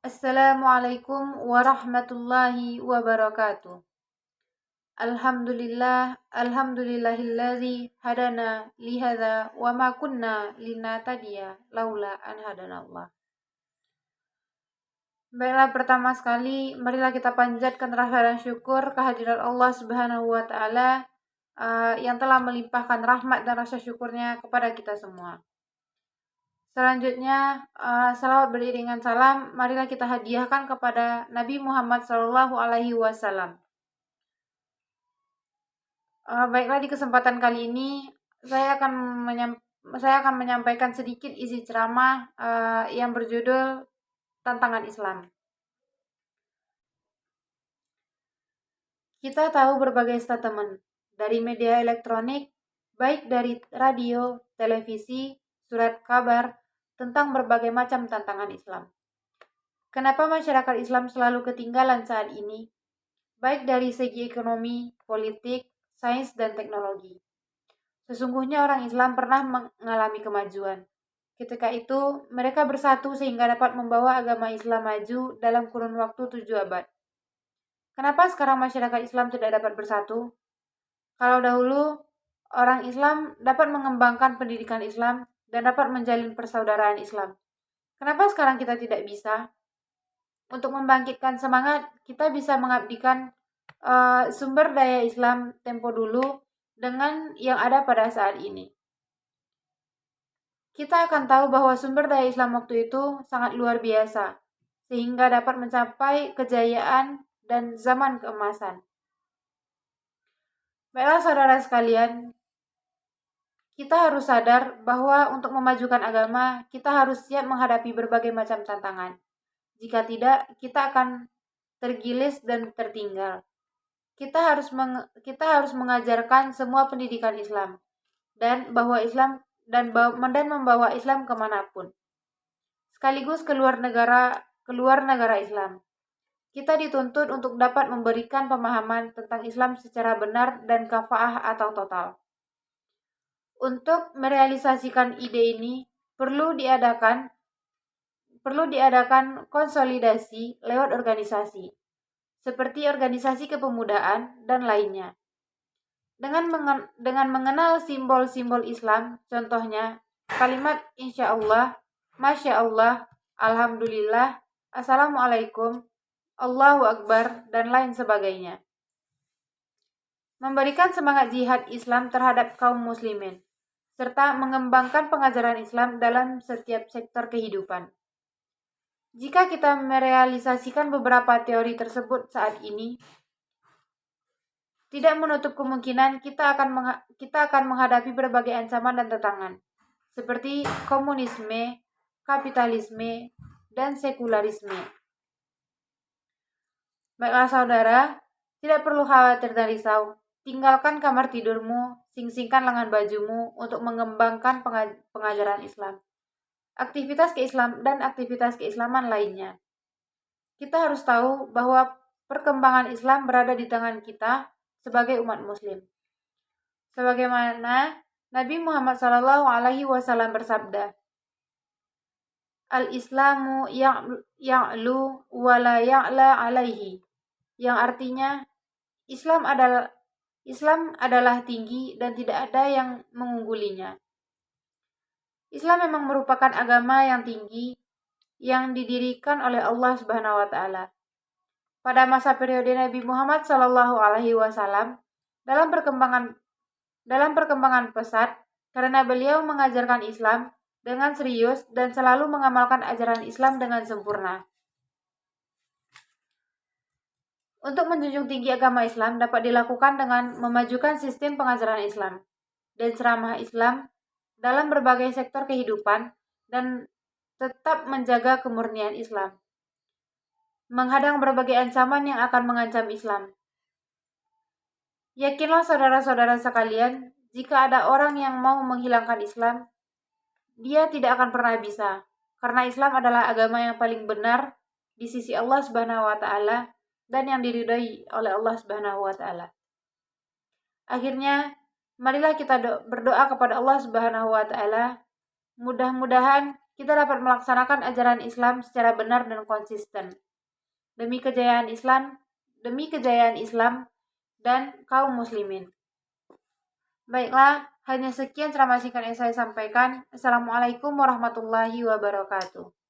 Assalamualaikum warahmatullahi wabarakatuh. Alhamdulillahilladzi hadana lihada wa ma kunna linahtadiya laula an hadanallah. Baiklah, pertama sekali marilah kita panjatkan rasa dan syukur kehadirat Allah Subhanahu wa taala yang telah melimpahkan rahmat dan rasa syukurnya kepada kita semua. Selanjutnya, salawat beriringan salam marilah kita hadiahkan kepada Nabi Muhammad SAW. Baiklah, di kesempatan kali ini saya akan menyampaikan sedikit isi ceramah yang berjudul Tantangan Islam. Kita tahu berbagai statement dari media elektronik, baik dari radio, televisi, surat kabar, tentang berbagai macam tantangan Islam. Kenapa masyarakat Islam selalu ketinggalan saat ini, baik dari segi ekonomi, politik, sains, dan teknologi? Sesungguhnya orang Islam pernah mengalami kemajuan. Ketika itu, mereka bersatu sehingga dapat membawa agama Islam maju dalam kurun waktu 7 abad. Kenapa sekarang masyarakat Islam tidak dapat bersatu? Kalau dahulu, orang Islam dapat mengembangkan pendidikan Islam dan dapat menjalin persaudaraan Islam. Kenapa sekarang kita tidak bisa? Untuk membangkitkan semangat, kita bisa mengabdikan sumber daya Islam tempo dulu dengan yang ada pada saat ini. Kita akan tahu bahwa sumber daya Islam waktu itu sangat luar biasa, sehingga dapat mencapai kejayaan dan zaman keemasan. Baiklah saudara sekalian, kita harus sadar bahwa untuk memajukan agama, kita harus siap menghadapi berbagai macam tantangan. Jika tidak, kita akan tergilis dan tertinggal. Kita harus mengajarkan semua pendidikan Islam dan membawa Islam kemanapun. Sekaligus keluar negara Islam. Kita dituntut untuk dapat memberikan pemahaman tentang Islam secara benar dan kafaah atau total. Untuk merealisasikan ide ini perlu diadakan konsolidasi lewat organisasi, seperti organisasi kepemudaan dan lainnya. Dengan mengenal simbol-simbol Islam, contohnya kalimat insya Allah, masya Allah, alhamdulillah, assalamualaikum, Allahu Akbar, dan lain sebagainya. Memberikan semangat jihad Islam terhadap kaum muslimin, serta mengembangkan pengajaran Islam dalam setiap sektor kehidupan. Jika kita merealisasikan beberapa teori tersebut saat ini, tidak menutup kemungkinan kita akan menghadapi berbagai ancaman dan tantangan, seperti komunisme, kapitalisme, dan sekularisme. Baiklah saudara, tidak perlu khawatir dan risau. Tinggalkan kamar tidurmu, sing-singkan lengan bajumu untuk mengembangkan pengajaran Islam, aktivitas keislaman lainnya. Kita harus tahu bahwa perkembangan Islam berada di tangan kita sebagai umat muslim. Sebagaimana Nabi Muhammad SAW bersabda, Al-Islamu ya'lu wa la ya'la alaihi, yang artinya Islam adalah tinggi dan tidak ada yang mengunggulinya. Islam memang merupakan agama yang tinggi yang didirikan oleh Allah Subhanahu wa taala. Pada masa periode Nabi Muhammad SAW, dalam perkembangan pesat karena beliau mengajarkan Islam dengan serius dan selalu mengamalkan ajaran Islam dengan sempurna. Untuk menjunjung tinggi agama Islam dapat dilakukan dengan memajukan sistem pengajaran Islam dan ceramah Islam dalam berbagai sektor kehidupan dan tetap menjaga kemurnian Islam, menghadang berbagai ancaman yang akan mengancam Islam. Yakinlah saudara-saudara sekalian, jika ada orang yang mau menghilangkan Islam, dia tidak akan pernah bisa, karena Islam adalah agama yang paling benar di sisi Allah Subhanahu wa taala dan yang diridhai oleh Allah Subhanahu wa taala. Akhirnya, marilah kita berdoa kepada Allah Subhanahu wa taala, mudah-mudahan kita dapat melaksanakan ajaran Islam secara benar dan konsisten. Demi kejayaan Islam dan kaum muslimin. Baiklah, hanya sekian ceramah singkat yang saya sampaikan. Assalamualaikum warahmatullahi wabarakatuh.